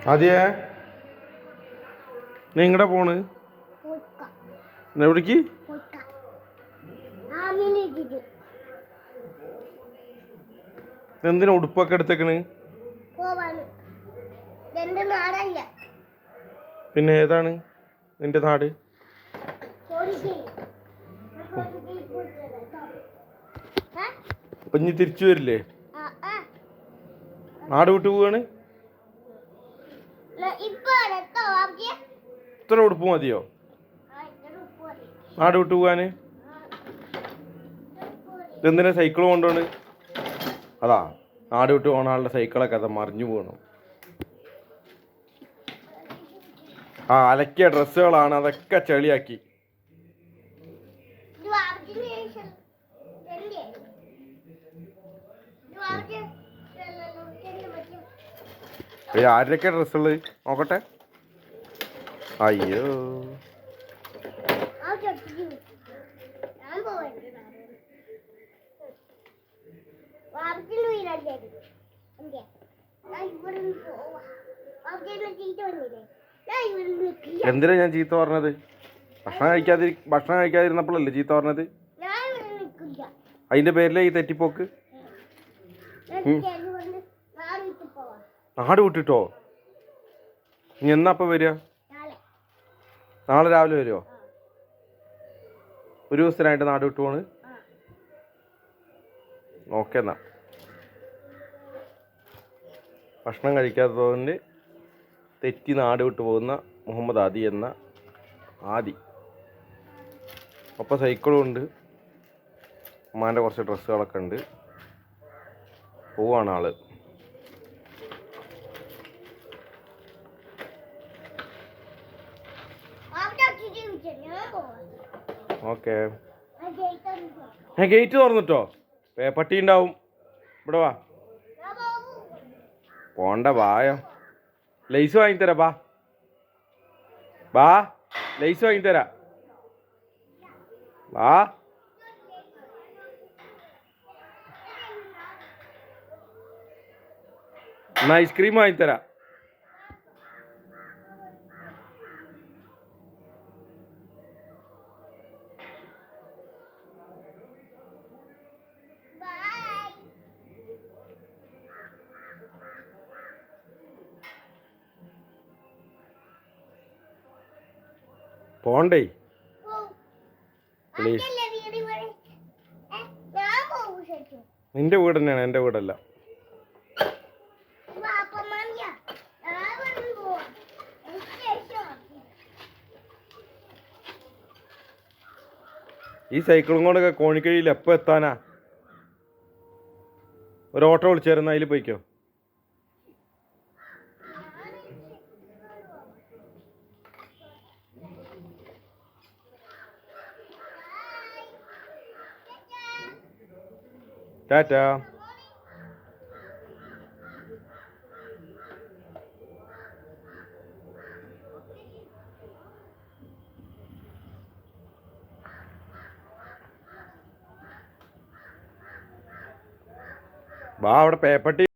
അതെയാ നിങ്ങടെ പോണ് എവിടേക്ക്? എന്തിനാ ഉടുപ്പൊക്കെ എടുത്തേക്കണ്? പിന്നെ ഏതാണ് നിന്റെ നാട്? അപ്പൊ ഇനി തിരിച്ചു വരില്ലേ? നാട് വിട്ടു പോവാണ്? ഇത്ര ഉടുപ്പ് മതിയോ നാട് വിട്ടു പോവാന്? എന്തിനാ സൈക്കിൾ കൊണ്ടുപോണ്? അതാ നാട് വിട്ട് പോണ ആളുടെ സൈക്കിളൊക്കെ അതാ മറിഞ്ഞു പോകണം. ആ അലക്കിയ ഡ്രസ്സുകളാണ്, അതൊക്കെ ചെളിയാക്കി. ആരുടെയൊക്കെ ഡ്രസ്സുള്ളത് നോക്കട്ടെ. അയ്യോ എന്തിനാ ഞാൻ ചീത്ത പറഞ്ഞത്? ഭക്ഷണം കഴിക്കാതിരുന്നപ്പോഴല്ലേ ചീത്ത പറഞ്ഞത്? അതിന്റെ പേരിലേ ഈ തെറ്റിപ്പോക്ക്. നാട് വിട്ടിട്ടോ? ഇനി എന്നാ വരിക? നാളെ രാവിലെ വരുമോ? ഒരു ദിവസത്തിനായിട്ട് നാട് വിട്ടു പോണ്? ഓക്കെ എന്നാ. ഭക്ഷണം കഴിക്കാത്തതുകൊണ്ട് തെറ്റി നാട് വിട്ടു പോകുന്ന മുഹമ്മദ് ആദി എന്ന ആദി. ഒപ്പം സൈക്കിളും ഉണ്ട്, ഉമ്മാൻ്റെ കുറച്ച് ഡ്രസ്സുകളൊക്കെ ഉണ്ട്. പോവാണ് ആള്. ഓക്കെ ഗേറ്റ് തുറന്നിട്ടോ? പട്ടി ഉണ്ടാവും. ഇവിടെ വാ. പോണ്ട വായോ. ലൈസ് വാങ്ങിത്തരാ. ബാ ലൈസ് വാങ്ങിത്തരാ. വാ. എന്നാ ഐസ്ക്രീം വാങ്ങിത്തരാ. പോണ്ടേ പ്ലീസ്. നിന്റെ വീട് തന്നെയാണ്, എൻ്റെ വീടല്ല. ഈ സൈക്കിളും കൊണ്ടൊക്കെ കോണിക്കഴിയിൽ എപ്പോൾ എത്താനാ? ഒരു ഓട്ടോ വിളിച്ചായിരുന്നു, അതിൽ പോയിക്കോ. ടാറ്റാ. വാ, അവിടെ പേപ്പട്ടി